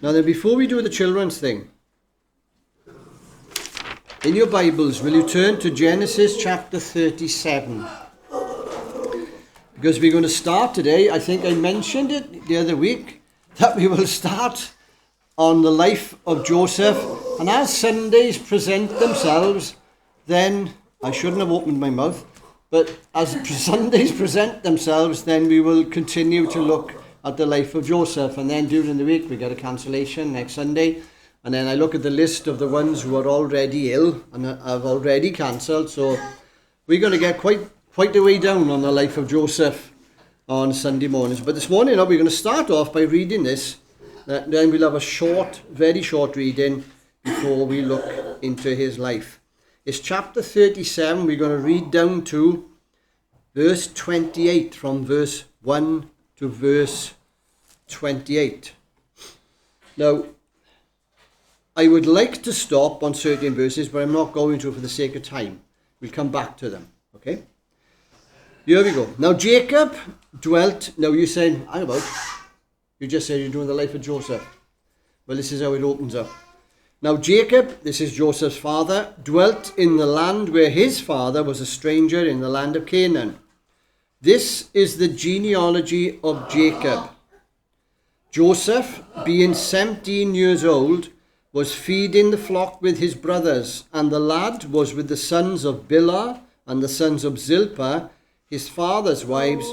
Now then, before we do the children's thing, in your Bibles, will you turn to Genesis chapter 37? Because we're going to start today, I think I mentioned it the other week, that we will start on the life of Joseph. And as Sundays present themselves, then, I shouldn't have opened my mouth, but as Sundays present themselves, then we will continue to look at the life of Joseph. And then during the week, we get a cancellation next Sunday. And then I look at the list of the ones who are already ill and have already cancelled. So we're going to get quite a way down on the life of Joseph on Sunday mornings. But this morning, we're going to start off by reading this. Then we'll have a very short reading before we look into his life. It's chapter 37. We're going to read down to verse 28, from verse 1 to verse 28. Now, I would like to stop on certain verses, but I'm not going to for the sake of time. We'll come back to them, okay? Here we go. Now Jacob dwelt... Now you said, hang about. You just said you're doing the life of Joseph. Well, this is how it opens up. Now Jacob, this is Joseph's father, dwelt in the land where his father was a stranger, in the land of Canaan. This is the genealogy of Jacob. Joseph, being 17 years old, was feeding the flock with his brothers, and the lad was with the sons of Bilhah and the sons of Zilpah, his father's wives.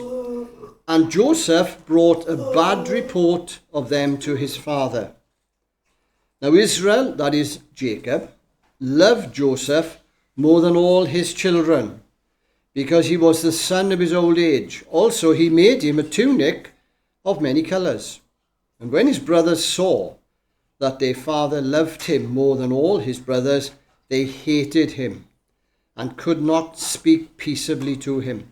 And Joseph brought a bad report of them to his father. Now Israel, that is Jacob, loved Joseph more than all his children, because he was the son of his old age. Also he made him a tunic of many colours. And when his brothers saw that their father loved him more than all his brothers, they hated him and could not speak peaceably to him.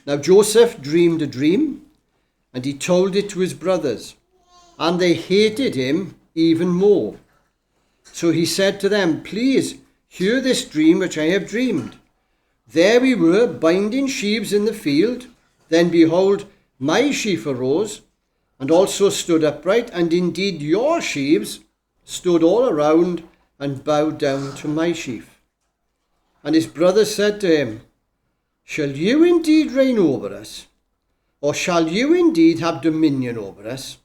Now Joseph dreamed a dream, and he told it to his brothers, and they hated him even more. So he said to them, "Please hear this dream which I have dreamed. There we were, binding sheaves in the field. Then behold, my sheaf arose, and also stood upright, and indeed your sheaves stood all around and bowed down to my sheaf." And his brothers said to him, "Shall you indeed reign over us? Or shall you indeed have dominion over us?"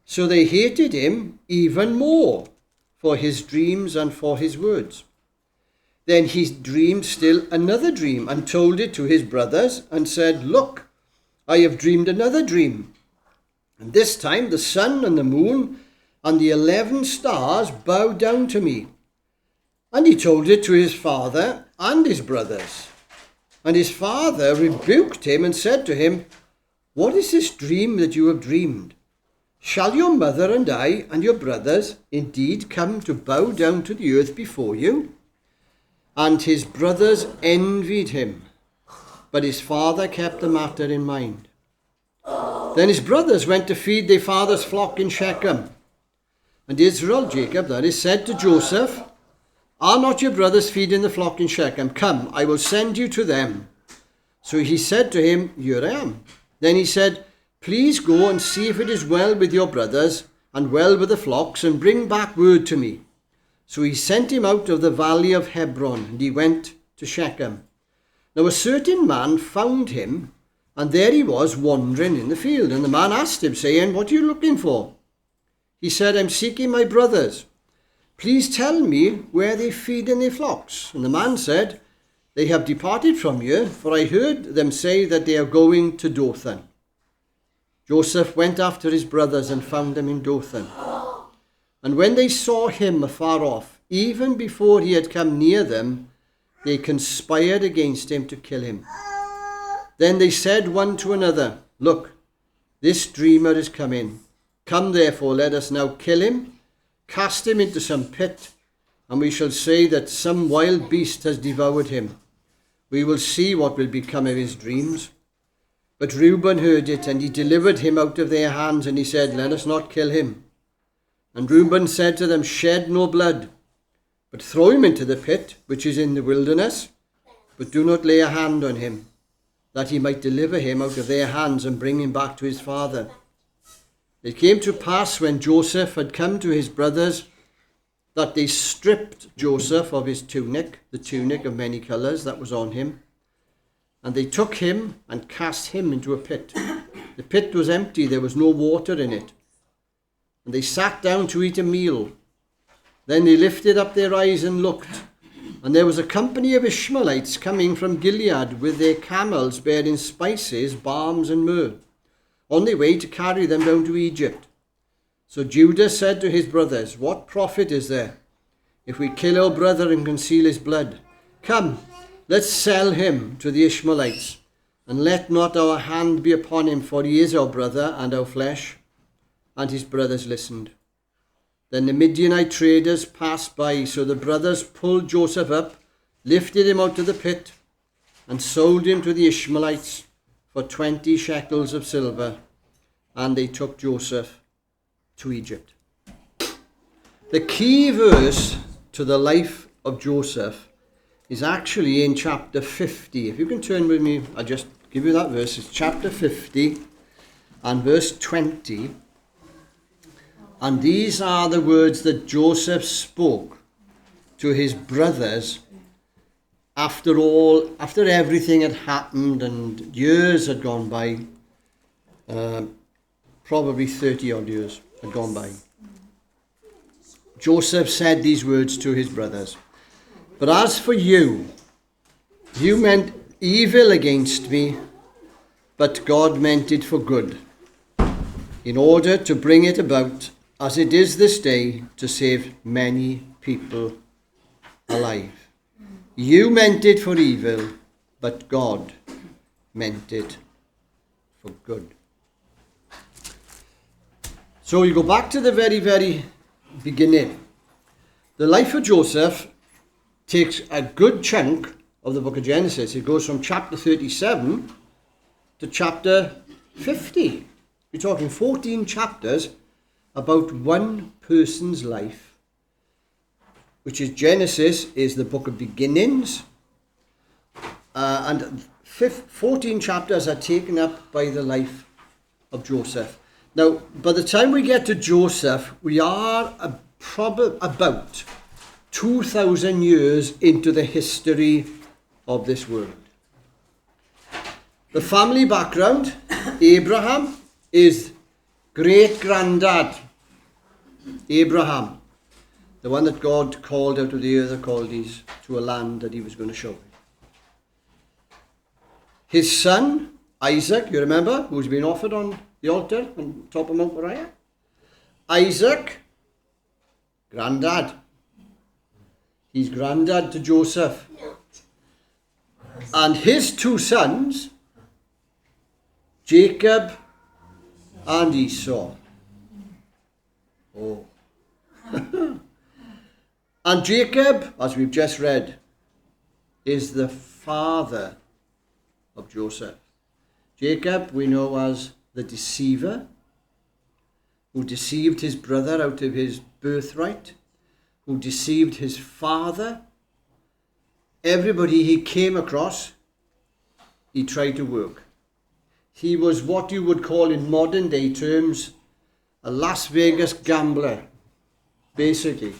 So they hated him even more for his dreams and for his words. Then he dreamed still another dream, and told it to his brothers, and said, "Look, I have dreamed another dream. And this time the sun and the moon and the 11 stars bowed down to me." And he told it to his father and his brothers. And his father rebuked him and said to him, "What is this dream that you have dreamed? Shall your mother and I and your brothers indeed come to bow down to the earth before you?" And his brothers envied him, but his father kept the matter in mind. Then his brothers went to feed their father's flock in Shechem. And Israel, Jacob, that is, said to Joseph, "Are not your brothers feeding the flock in Shechem? Come, I will send you to them." So he said to him, "Here I am." Then he said, "Please go and see if it is well with your brothers and well with the flocks, and bring back word to me." So he sent him out of the valley of Hebron, and he went to Shechem. Now a certain man found him, and there he was wandering in the field. And the man asked him, saying, "What are you looking for?" He said, "I'm seeking my brothers. Please tell me where they feed in their flocks." And the man said, "They have departed from you, for I heard them say that they are going to Dothan." Joseph went after his brothers and found them in Dothan. And when they saw him afar off, even before he had come near them, they conspired against him to kill him. Then they said one to another, "Look, this dreamer is come in. Come therefore, let us now kill him, cast him into some pit, and we shall say that some wild beast has devoured him. We will see what will become of his dreams." But Reuben heard it, and he delivered him out of their hands, and he said, "Let us not kill him." And Reuben said to them, "Shed no blood, but throw him into the pit which is in the wilderness, but do not lay a hand on him, that he might deliver him out of their hands and bring him back to his father." It came to pass when Joseph had come to his brothers that they stripped Joseph of his tunic, the tunic of many colours that was on him, and they took him and cast him into a pit. The pit was empty, there was no water in it. And they sat down to eat a meal. Then they lifted up their eyes and looked, and there was a company of Ishmaelites coming from Gilead with their camels bearing spices, balms and myrrh, on their way to carry them down to Egypt. So Judah said to his brothers, "What profit is there if we kill our brother and conceal his blood? Come, let's sell him to the Ishmaelites, and let not our hand be upon him, for he is our brother and our flesh." And his brothers listened. Then the Midianite traders passed by, so the brothers pulled Joseph up, lifted him out of the pit, and sold him to the Ishmaelites for 20 shekels of silver, and they took Joseph to Egypt. The key verse to the life of Joseph is actually in chapter 50. If you can turn with me, I'll just give you that verse. It's chapter 50 and verse 20. And these are the words that Joseph spoke to his brothers after everything had happened and years had gone by. Probably 30 odd years had gone by. Joseph said these words to his brothers. "But as for you, you meant evil against me, but God meant it for good, in order to bring it about, as it is this day, to save many people alive. You meant it for evil, but God meant it for good." So you go back to the very, very beginning. The life of Joseph takes a good chunk of the book of Genesis. It goes from chapter 37 to chapter 50. You're talking 14 chapters about one person's life, which is Genesis is the book of beginnings, and 14 chapters are taken up by the life of Joseph. Now, by the time we get to Joseph, we are probably about 2,000 years into the history of this world. The family background: Abraham is great-granddad. Abraham, the one that God called out of the earth of Chaldees to a land that he was going to show him. His son, Isaac, you remember, who's been offered on the altar on top of Mount Moriah? Isaac, granddad. He's granddad to Joseph. And his two sons, Jacob and Esau. Oh. And Jacob, as we've just read, is the father of Joseph. Jacob we know as the deceiver, who deceived his brother out of his birthright, who deceived his father. Everybody he came across, he tried to work. He was what you would call in modern day terms a Las Vegas gambler, basically.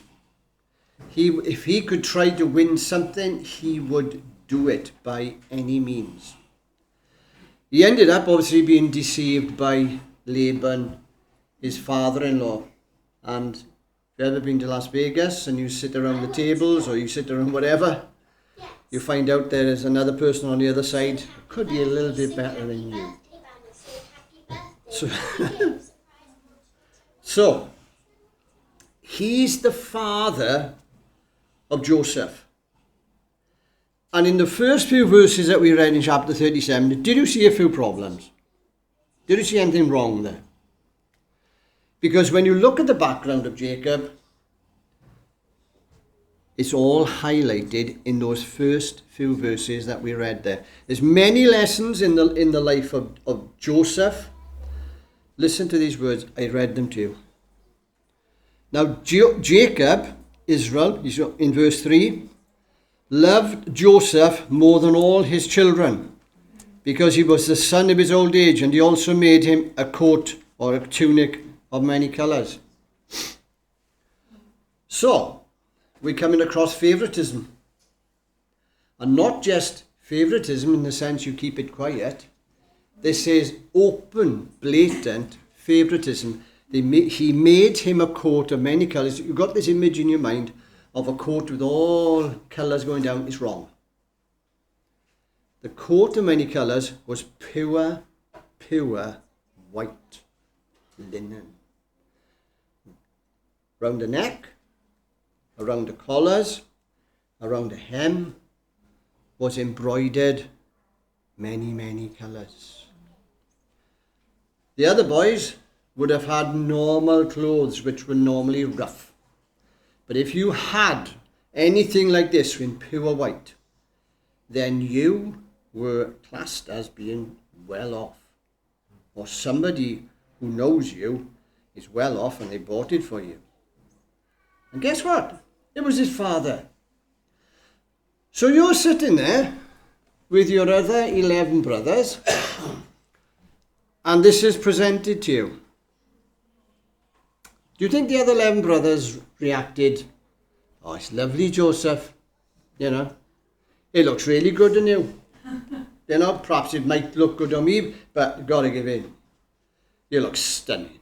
If he could try to win something, he would do it by any means. He ended up obviously being deceived by Laban, his father-in-law. And if you've ever been to Las Vegas and you sit around the tables or you sit around whatever, you find out there is another person on the other side who could be a little bit better than you. So he's the father of Joseph. And in the first few verses that we read in chapter 37, did you see a few problems? Did you see anything wrong there? Because when you look at the background of Jacob, it's all highlighted in those first few verses that we read there. There's many lessons in the life of Joseph. Listen to these words. I read them to you. Now, Jacob, Israel, in verse 3, loved Joseph more than all his children, because he was the son of his old age, and he also made him a coat or a tunic of many colours. So, we're coming across favouritism. And not just favouritism in the sense you keep it quiet. This is open, blatant favouritism. He made him a coat of many colours. You've got this image in your mind of a coat with all colours going down. It's wrong. The coat of many colours was pure white linen. Around the neck, around the collars, around the hem, was embroidered many colours. The other boys would have had normal clothes, which were normally rough. But if you had anything like this in pure white, then you were classed as being well off. Or somebody who knows you is well off and they bought it for you. And guess what? It was his father. So you're sitting there with your other 11 brothers, and this is presented to you. Do you think the other 11 brothers reacted, "Oh, it's lovely, Joseph, you know, it looks really good on you. You know, perhaps it might look good on me, but you've got to give in. You look stunning."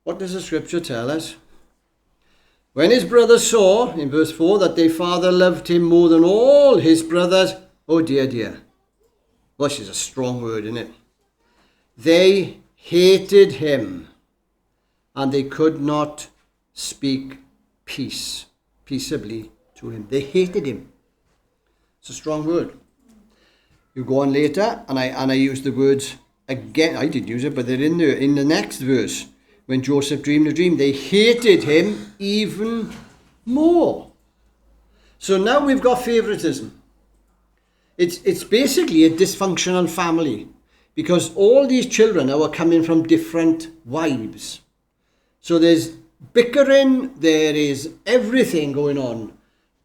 What does the scripture tell us? When his brothers saw, in verse 4, that their father loved him more than all his brothers, oh dear. Well, this is a strong word, isn't it? They hated him, and they could not speak peaceably to him. They hated him. It's a strong word. You go on later, and I use the words again. I didn't use it, but they're in there in the next verse. When Joseph dreamed a dream, they hated him even more. So now we've got favoritism. It's basically a dysfunctional family, because all these children now are coming from different wives. So there's bickering, there is everything going on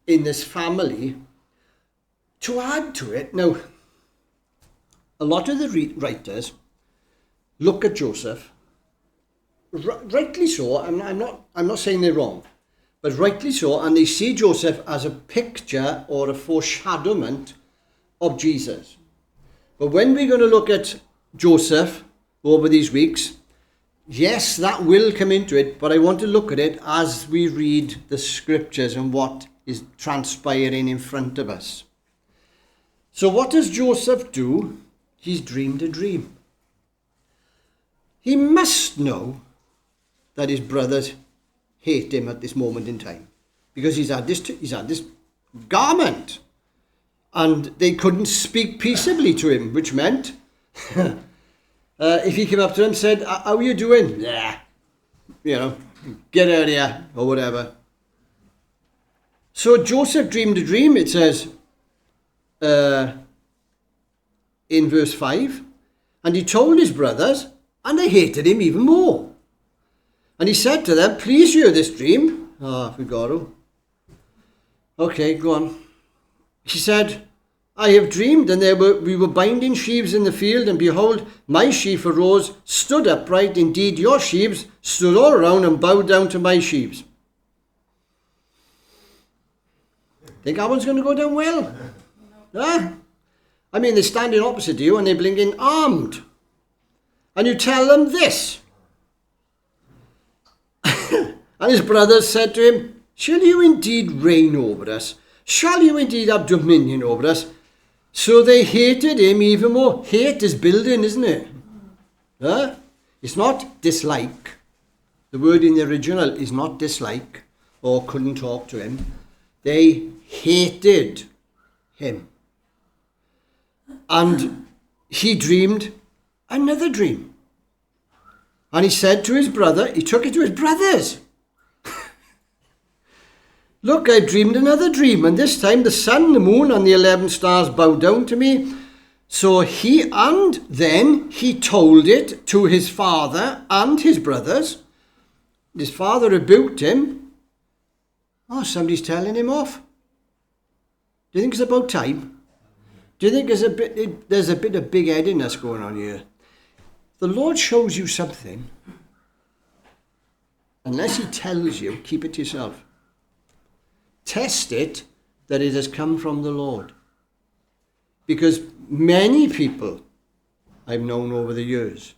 in this family. To add to it, now, a lot of the writers look at Joseph, rightly so. I'm not saying they're wrong, but rightly so, and they see Joseph as a picture or a foreshadowment of Jesus. But when we're going to look at Joseph over these weeks, yes, that will come into it, but I want to look at it as we read the scriptures and what is transpiring in front of us. So what does Joseph do? He's dreamed a dream. He must know that his brothers hate him at this moment in time, because he's had this garment, and they couldn't speak peaceably to him, which meant if he came up to them and said, "How are you doing?" "Yeah, you know, get out of here," or whatever. So Joseph dreamed a dream, it says in verse 5, and he told his brothers, and they hated him even more. And he said to them, "Please hear this dream." Oh, we got to. Okay, go on. He said, "I have dreamed, and we were binding sheaves in the field, and behold, my sheaf arose, stood upright. Indeed, your sheaves stood all around and bowed down to my sheaves." Think that one's going to go down well? Huh? I mean, they're standing opposite you, and they're blinking armed. And you tell them this. And his brothers said to him, "Shall you indeed reign over us? Shall you indeed have dominion over us?" So they hated him even more. Hate is building, isn't it? Huh? It's not dislike. The word in the original is not dislike or couldn't talk to him. They hated him. And he dreamed another dream. And he said to his brother, he took it to his brothers. "Look, I dreamed another dream, and this time the sun, the moon, and the 11 stars bowed down to me." So then he told it to his father and his brothers. His father rebuked him. "Oh, somebody's telling him off. Do you think it's about time? Do you think there's a bit of big-headedness going on here? the Lord shows you something, unless he tells you, keep it to yourself. Test it that it has come from the Lord. Because many people I've known over the years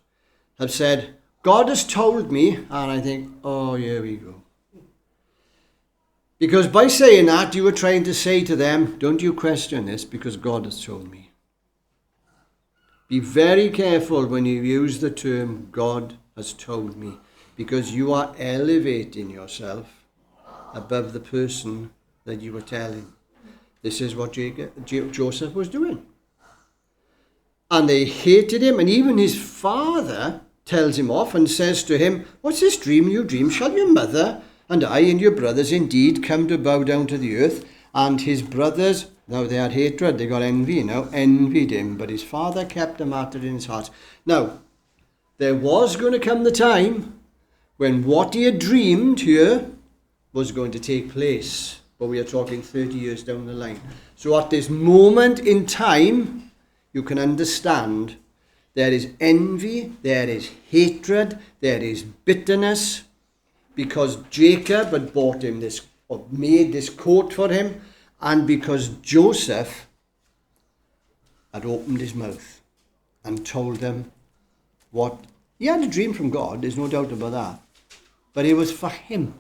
have said, God has told me, and I think, oh, here we go. Because by saying that, you were trying to say to them, don't you question this, because God has told me. Be very careful when you use the term, God has told me, because you are elevating yourself above the person that you were telling. This is what Joseph was doing. And they hated him, and even his father tells him off and says to him, what's this dream you dream? Shall your mother and I and your brothers indeed come to bow down to the earth? And his brothers, now they had hatred, they got envy now, envied him, but his father kept the matter in his heart. Now, there was going to come the time when what he had dreamed here was going to take place. But we are talking 30 years down the line. So at this moment in time, you can understand there is envy, there is hatred, there is bitterness, because Jacob had bought him this, or made this coat for him, and because Joseph had opened his mouth and told them what, he had a dream from God, there's no doubt about that, but it was for him.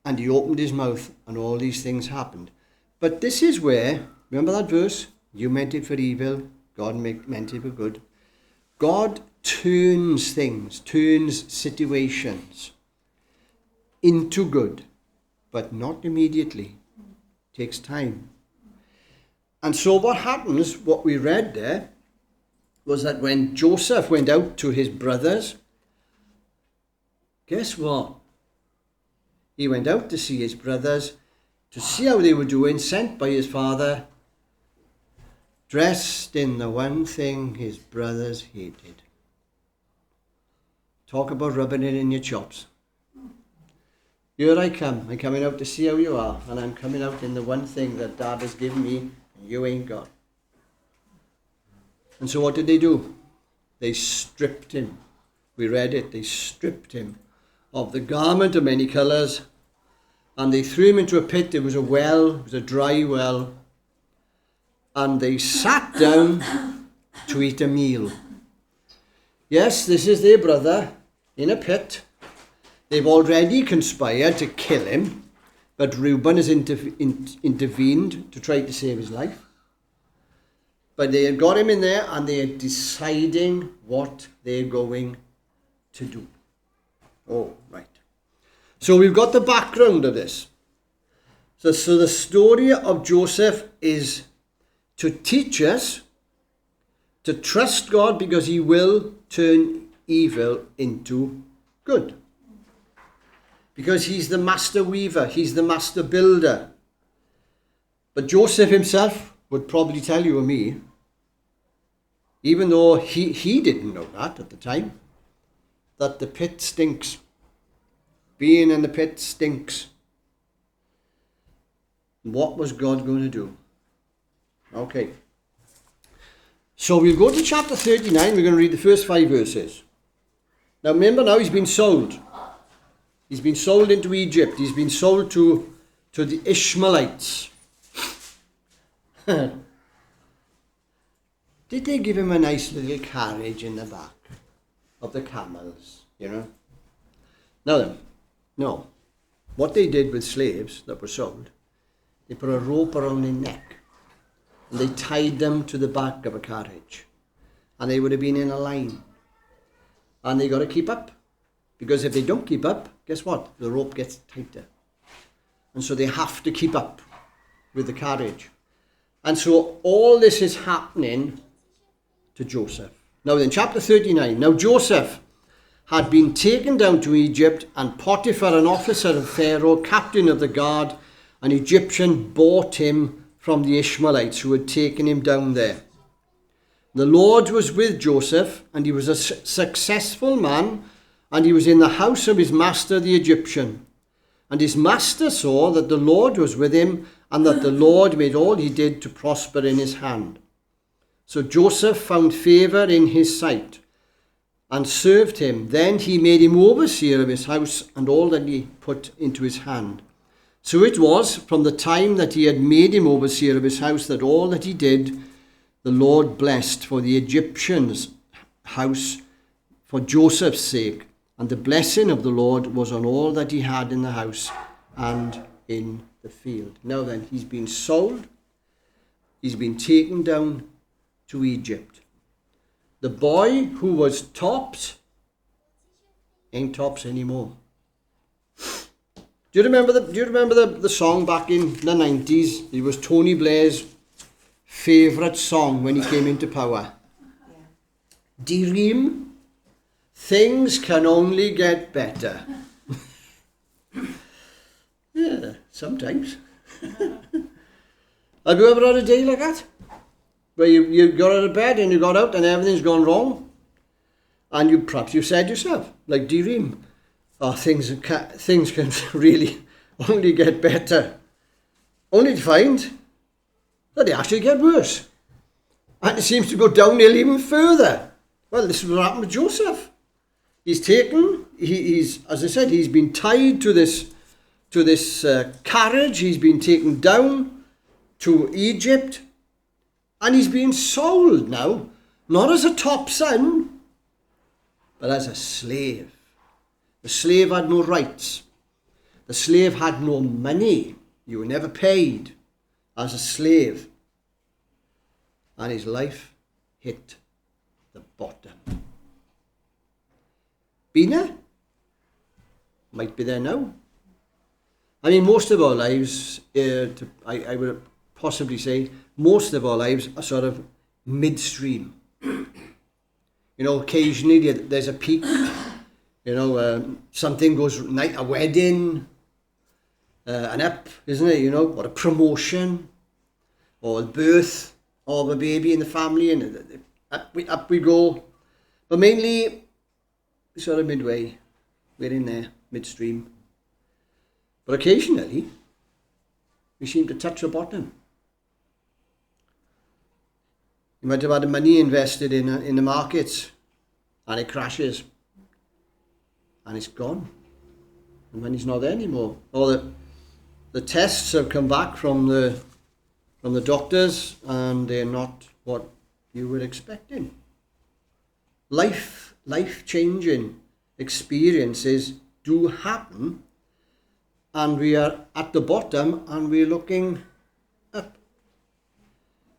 And he opened his mouth and all these things happened. But this is where, remember that verse? You meant it for evil, God meant it for good. God turns things, turns situations into good, but not immediately. It takes time. And so what happens, what we read there, was that when Joseph went out to his brothers, guess what? He went out to see his brothers, to see how they were doing, sent by his father, dressed in the one thing his brothers hated. Talk about rubbing it in your chops. Here I come. I'm coming out to see how you are, and I'm coming out in the one thing that Dad has given me, and you ain't got. And so what did they do? They stripped him. We read it. They stripped him of the garment of many colours, and they threw him into a pit. It was a well, it was a dry well, and they sat down to eat a meal. Yes, this is their brother in a pit. They've already conspired to kill him, but Reuben has intervened to try to save his life. But they had got him in there, and they are deciding what they're going to do. Oh, right. So we've got the background of this. So the story of Joseph is to teach us to trust God, because he will turn evil into good. Because he's the master weaver, he's the master builder. But Joseph himself would probably tell you and me, even though he didn't know that at the time, that the pit stinks. Being in the pit stinks. What was God going to do? Okay. So we'll go to chapter 39. We're going to read the first 5 verses. Now remember, now he's been sold. He's been sold into Egypt. He's been sold to the Ishmaelites. Did they give him a nice little carriage in the back of the camels, you know? Now then, no. What they did with slaves that were sold, they put a rope around their neck and they tied them to the back of a carriage. And they would have been in a line. And they got to keep up. Because if they don't keep up, guess what? The rope gets tighter. And so they have to keep up with the carriage. And so all this is happening to Joseph. Now in chapter 39, now Joseph had been taken down to Egypt, and Potiphar, an officer of Pharaoh, captain of the guard, an Egyptian, bought him from the Ishmaelites who had taken him down there. The Lord was with Joseph, and he was a successful man, and he was in the house of his master the Egyptian. And his master saw that the Lord was with him, and that the Lord made all he did to prosper in his hand. So Joseph found favour in his sight and served him. Then he made him overseer of his house and all that he put into his hand. So it was from the time that he had made him overseer of his house that all that he did, the Lord blessed for the Egyptians' house for Joseph's sake. And the blessing of the Lord was on all that he had in the house and in the field. Now then, he's been sold. He's been taken down to Egypt. The boy who was tops ain't tops anymore. Do you remember the song back in the 90s? It was Tony Blair's favourite song when he came into power. Dream, things can only get better. Yeah, sometimes. Have you ever had a day like that? Where you got out of bed and you got out and everything's gone wrong? And perhaps you said yourself, like dream, oh, things can really only get better. Only to find that they actually get worse. And it seems to go downhill even further. Well, this is what happened to Joseph. He's as I said, he's been tied to this carriage. He's been taken down to Egypt. And he's been sold now, not as a top son, but as a slave. The slave had no rights. The slave had no money. You were never paid as a slave. And his life hit the bottom. Been there? Might be there now. I mean, most of our lives, I would possibly say, most of our lives are sort of midstream. Occasionally there's a peak. Something goes right, a wedding, an up, isn't it? Or a promotion, or the birth of a baby in the family, and up we go. But mainly, sort of midway, we're in there, midstream. But occasionally, we seem to touch the bottom. You might have had money invested in the markets, and it crashes, and it's gone. The money's not there anymore. Or the tests have come back from the doctors, and they're not what you were expecting. Life-changing experiences do happen, and we are at the bottom, and we're looking up.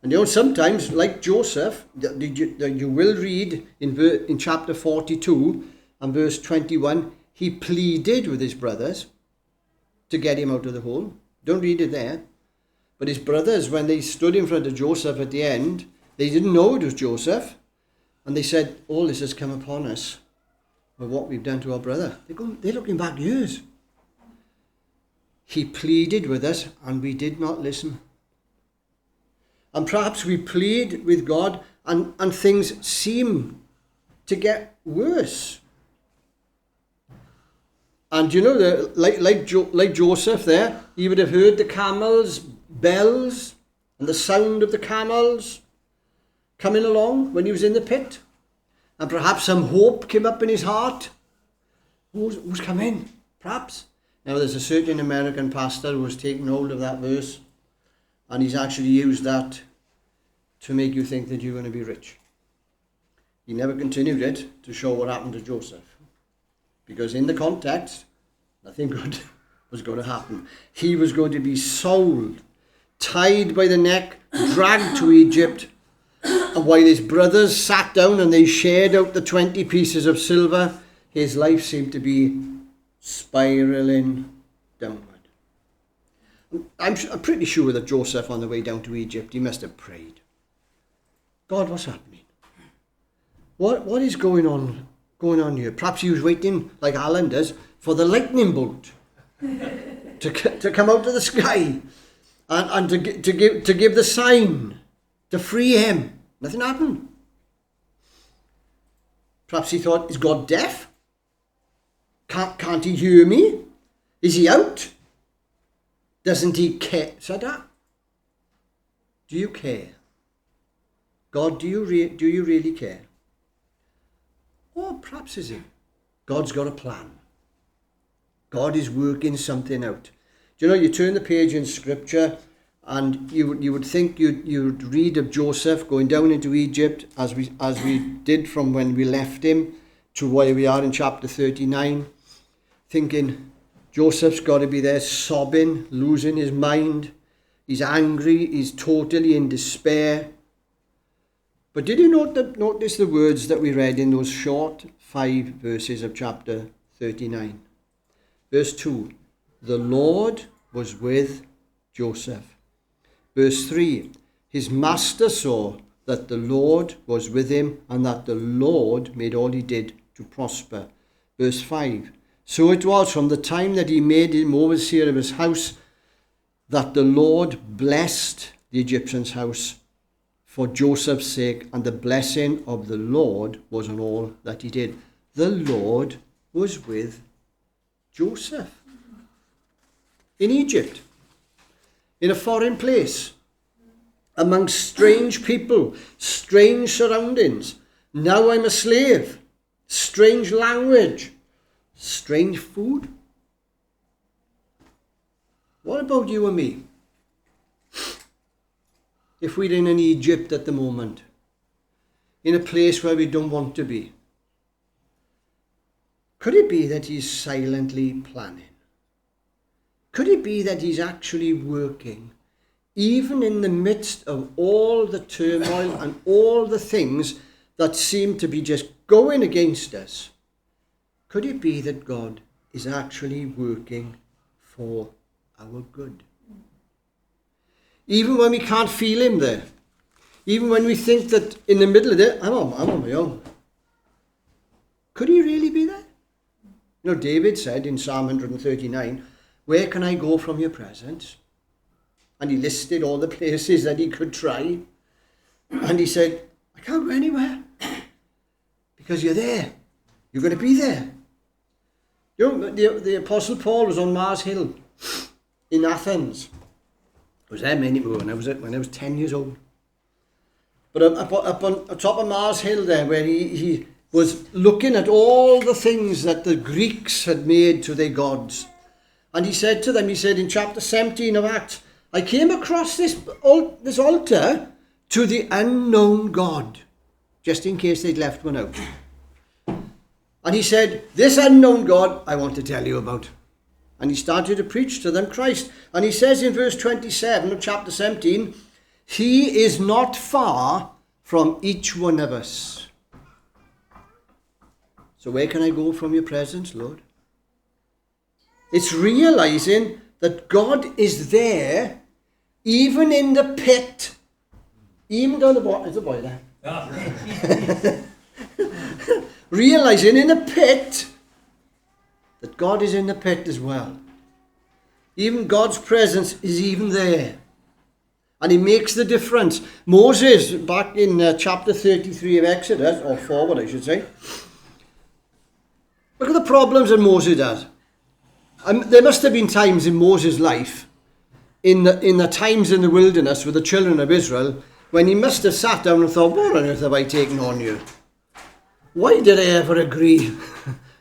And sometimes, like Joseph, you will read in chapter 42 and verse 21, he pleaded with his brothers to get him out of the hole. Don't read it there. But his brothers, when they stood in front of Joseph at the end, they didn't know it was Joseph. And they said, all this has come upon us with what we've done to our brother. They're looking back years. He pleaded with us and we did not listen. And perhaps we plead with God and things seem to get worse. And like Joseph there, he would have heard the camels' bells and the sound of the camels coming along when he was in the pit. And perhaps some hope came up in his heart. Who's coming? Perhaps. Now there's a certain American pastor who has taken hold of that verse, and he's actually used that to make you think that you're going to be rich. He never continued it to show what happened to Joseph. Because in the context, nothing good was going to happen. He was going to be sold, tied by the neck, dragged to Egypt, and while his brothers sat down and they shared out the 20 pieces of silver, his life seemed to be spiraling downward. I'm pretty sure that Joseph, on the way down to Egypt, he must have prayed. God, what's happening? What is going on here? Perhaps he was waiting, like Alan does, for the lightning bolt to come out of the sky and to give the sign to free him. Nothing happened. Perhaps he thought, is God deaf? Can't he hear me? Is he out? Doesn't he care? Said that. Do you care? God, do you really care? Or perhaps is it God's got a plan. God is working something out. Do you know, you turn the page in Scripture and you would think you'd read of Joseph going down into Egypt as we did from when we left him to where we are in chapter 39, thinking Joseph's got to be there sobbing, losing his mind. He's angry, he's totally in despair. But did you notice the words that we read in those short 5 verses of chapter 39? Verse 2, the Lord was with Joseph. Verse 3, his master saw that the Lord was with him and that the Lord made all he did to prosper. Verse 5, so it was from the time that he made him overseer of his house that the Lord blessed the Egyptian's house for Joseph's sake, and the blessing of the Lord was on all that he did. The Lord was with Joseph in Egypt, in a foreign place, amongst strange people, strange surroundings. Now I'm a slave, strange language, strange food. What about you and me? If we're in an Egypt at the moment, in a place where we don't want to be, could it be that he's silently planning? Could it be that he's actually working, even in the midst of all the turmoil and all the things that seem to be just going against us? Could it be that God is actually working for our good? Even when we can't feel him there. Even when we think that in the middle of it, I'm on my own. Could he really be there? You know, David said in Psalm 139, where can I go from your presence? And he listed all the places that he could try. And he said, I can't go anywhere. Because you're there. You're going to be there. You know, the Apostle Paul was on Mars Hill in Athens. I was there when I was 10 years old. But up on top of Mars Hill there, where he was looking at all the things that the Greeks had made to their gods. And he said to them, he said in chapter 17 of Acts, I came across this altar to the unknown God, just in case they'd left one out. And he said, this unknown God I want to tell you about. And he started to preach to them Christ. And he says in verse 27 of chapter 17, he is not far from each one of us. So where can I go from your presence, Lord? It's realizing that God is there, even in the pit, even down the bottom. There's a boy there. Realizing in the pit that God is in the pit as well. Even God's presence is even there. And he makes the difference. Moses, back in chapter 33 of Exodus, or forward I should say, look at the problems that Moses has. There must have been times in Moses' life, in the times in the wilderness with the children of Israel, when he must have sat down and thought, what on earth have I taken on you? Why did I ever agree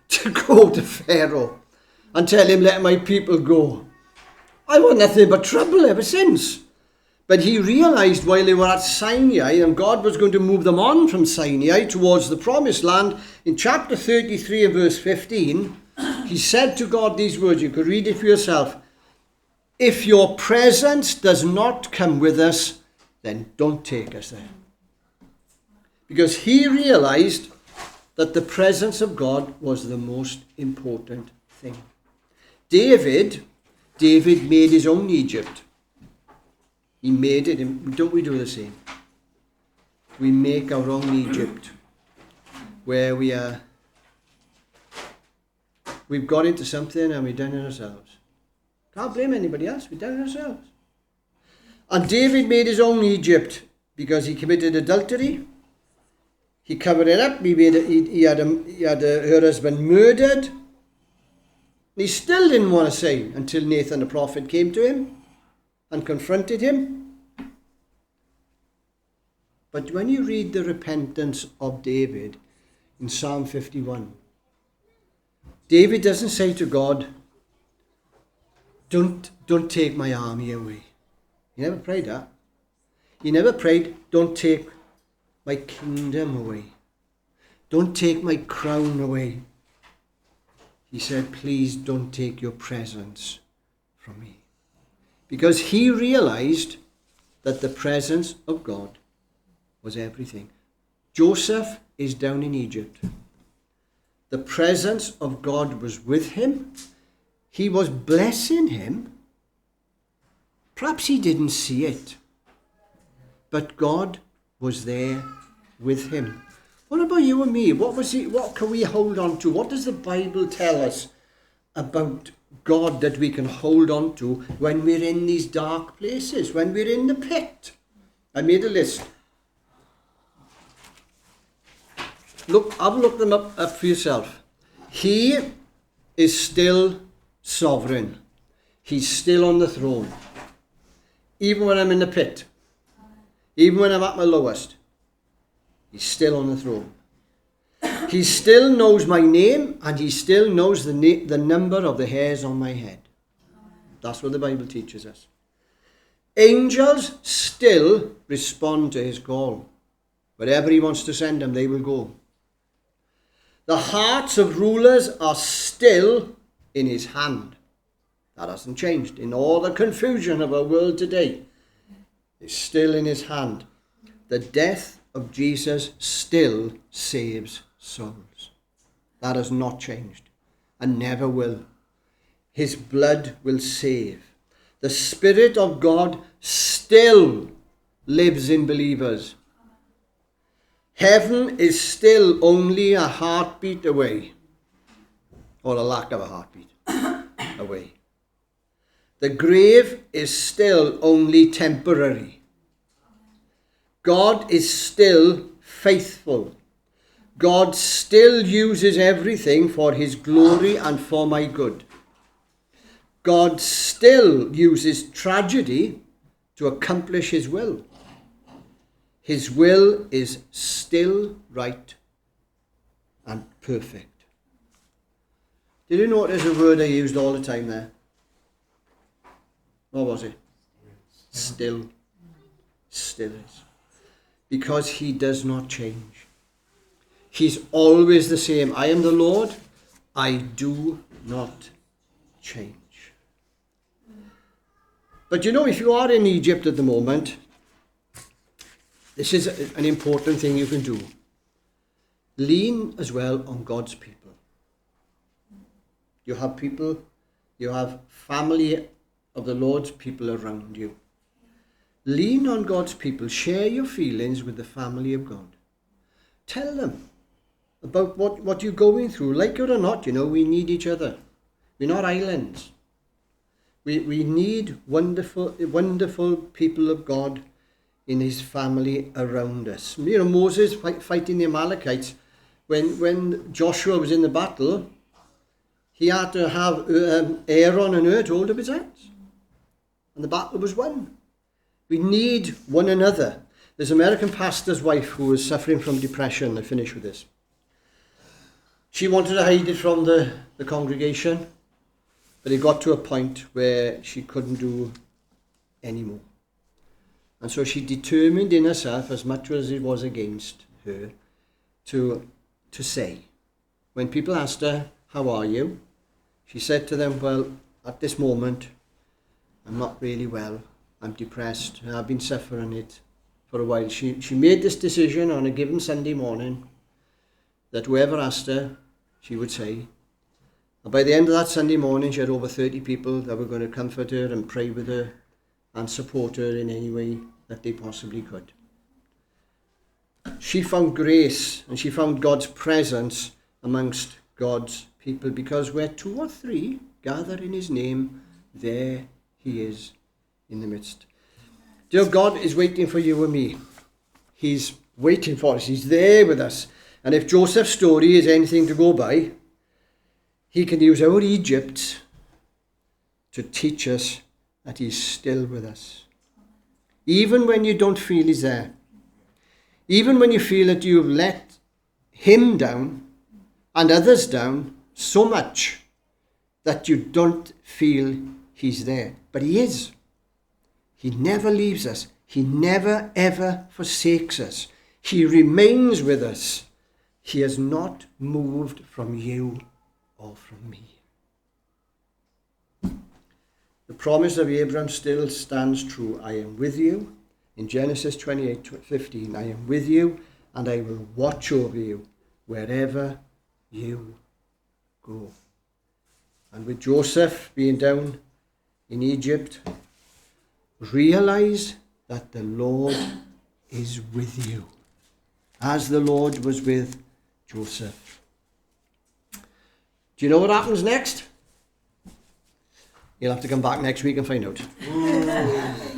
to go to Pharaoh and tell him, let my people go? I want nothing but trouble ever since. But he realized while they were at Sinai, and God was going to move them on from Sinai towards the promised land, in chapter 33 and verse 15, he said to God these words, you could read it for yourself, if your presence does not come with us, then don't take us there. Because he realized that the presence of God was the most important thing. David made his own Egypt. He made it, and don't we do the same? We make our own Egypt, where we've got into something and we've done it ourselves. Can't blame anybody else, we've done it ourselves. And David made his own Egypt because he committed adultery. He covered it up. He had her husband murdered. He still didn't want to say until Nathan the prophet came to him and confronted him. But when you read the repentance of David in Psalm 51, David doesn't say to God, don't take my army away. He never prayed that. He never prayed, don't take my kingdom away. Don't take my crown away. He said, please don't take your presence from me. Because he realized that the presence of God was everything. Joseph is down in Egypt. The presence of God was with him. He was blessing him. Perhaps he didn't see it, but God was there with him. What about you and me? What can we hold on to? What does the Bible tell us about God that we can hold on to when we're in these dark places, when we're in the pit? I made a list. Have a look them up for yourself. He is still sovereign. He's still on the throne. Even when I'm in the pit, even when I'm at my lowest, he's still on the throne. He still knows my name, and he still knows the number of the hairs on my head. That's what the Bible teaches us. Angels still respond to his call. Wherever he wants to send them, they will go. The hearts of rulers are still in his hand. That hasn't changed. In all the confusion of our world today, it's still in his hand. The death of Jesus still saves souls. That has not changed and never will. His blood will save. The Spirit of God still lives in believers. Heaven is still only a heartbeat away, or a lack of a heartbeat away. The grave is still only temporary. God is still faithful. God still uses everything for his glory and for my good. God still uses tragedy to accomplish his will. His will is still right and perfect. Did you notice a word I used all the time there? What was it? Still. Still is. Because he does not change. He's always the same. I am the Lord. I do not change. But you know, if you are in Egypt at the moment, this is an important thing you can do. Lean as well on God's people. You have people, you have family of the Lord's people around you. Lean on God's people. Share your feelings with the family of God. Tell them about what you're going through. Like it or not, you know, we need each other. We're not islands. We need wonderful people of God in his family around us. You know, Moses fighting the Amalekites, when Joshua was in the battle, he had to have Aaron and Hur to hold up his hands. And the battle was won. We need one another. There's an American pastor's wife who was suffering from depression. I finish with this. She wanted to hide it from the congregation, but it got to a point where she couldn't do anymore. And so she determined in herself, as much as it was against her, to say. When people asked her, how are you? She said to them, well, at this moment, I'm not really well. I'm depressed. I've been suffering it for a while. She made this decision on a given Sunday morning that whoever asked her, she would say. And by the end of that Sunday morning, she had over 30 people that were going to comfort her and pray with her and support her in any way that they possibly could. She found grace and she found God's presence amongst God's people, because where 2 or 3 gather in his name, there he is in the midst. Dear God is waiting for you and me. He's waiting for us. He's there with us. And if Joseph's story is anything to go by, he can use our Egypt to teach us that he's still with us. Even when you don't feel he's there. Even when you feel that you've let him down and others down so much that you don't feel he's there. But he is. He never leaves us. He never ever forsakes us. He remains with us. He has not moved from you or from me. The promise of Abraham still stands true. I am with you. In Genesis 28:15, I am with you and I will watch over you wherever you go. And with Joseph being down in Egypt, realize that the Lord is with you, as the Lord was with Joseph. Do you know what happens next? You'll have to come back next week and find out.